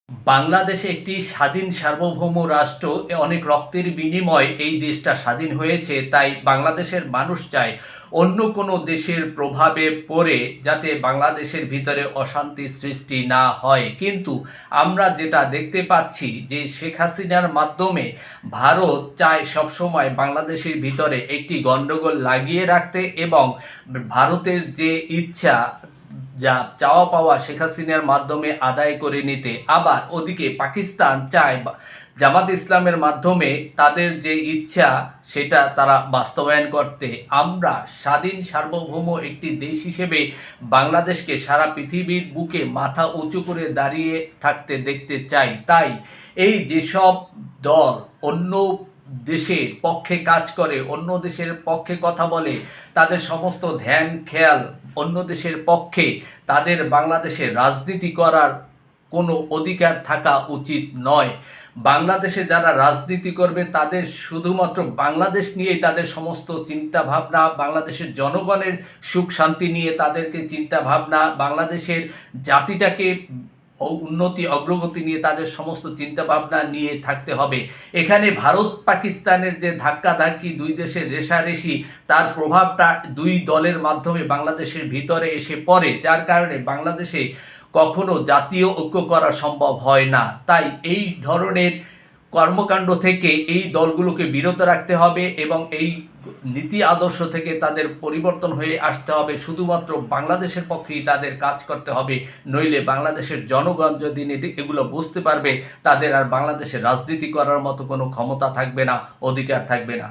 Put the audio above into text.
বাংলাদেশ একটি স্বাধীন সার্বভৌম রাষ্ট্র। অনেক রক্তের বিনিময়ে এই দেশটা স্বাধীন হয়েছে। তাই বাংলাদেশের মানুষ চায় অন্য কোনো দেশের প্রভাবে পড়ে যাতে বাংলাদেশের ভিতরে অশান্তি সৃষ্টি না হয়। কিন্তু আমরা যেটা দেখতে পাচ্ছি যে শেখ হাসিনার মাধ্যমে ভারত চায় সবসময় বাংলাদেশের ভিতরে একটি গণ্ডগোল লাগিয়ে রাখতে এবং ভারতের যে ইচ্ছা যা চাওয়া পাওয়া শেখ হাসিনার মাধ্যমে আদায় করে নিতে। আবার ওদিকে পাকিস্তান চায় জামাত ইসলামের মাধ্যমে তাদের যে ইচ্ছা সেটা তারা বাস্তবায়ন করতে। আমরা স্বাধীন সার্বভৌম একটি দেশ হিসেবে বাংলাদেশকে সারা পৃথিবীর বুকে মাথা উঁচু করে দাঁড়িয়ে থাকতে দেখতে চাই। তাই এই যেসব দল অন্য দেশের পক্ষে কাজ করে, অন্য দেশের পক্ষে কথা বলে, তাদের সমস্ত ধ্যান খেয়াল অন্য দেশের পক্ষে, তাদের বাংলাদেশে রাজনীতি করার কোনো অধিকার থাকা উচিত নয়। বাংলাদেশে যারা রাজনীতি করবে তাদের শুধুমাত্র বাংলাদেশ নিয়েই তাদের সমস্ত চিন্তা ভাবনা, বাংলাদেশের জনগণের সুখ শান্তি নিয়ে তাদেরকে চিন্তা ভাবনা, বাংলাদেশের জাতিটাকে উন্নতি অগ্রগতি নিয়ে তাদের সমস্ত চিন্তা ভাবনা নিয়ে থাকতে হবে। এখানে ভারত পাকিস্তানের যে ধাক্কাধাক্কি, দুই দেশের রেষারেষি, তার প্রভাবটা দুই দলের মাধ্যমে বাংলাদেশের ভিতরে এসে পড়ে, যার কারণে বাংলাদেশে কখনো জাতীয় ঐক্য করা সম্ভব হয় না। তাই এই ধরনের কর্মকাণ্ড থেকে এই দলগুলোকে বিরত রাখতে হবে এবং এই নীতি আদর্শ থেকে তাদের পরিবর্তন হয়ে আসতে হবে। শুধুমাত্র বাংলাদেশের পক্ষেই তাদের কাজ করতে হবে, নইলে বাংলাদেশের জনগণ যদি এগুলো বুঝতে পারবে, তাদের আর বাংলাদেশে রাজনীতি করার মতো কোনো ক্ষমতা থাকবে না, অধিকার থাকবে না।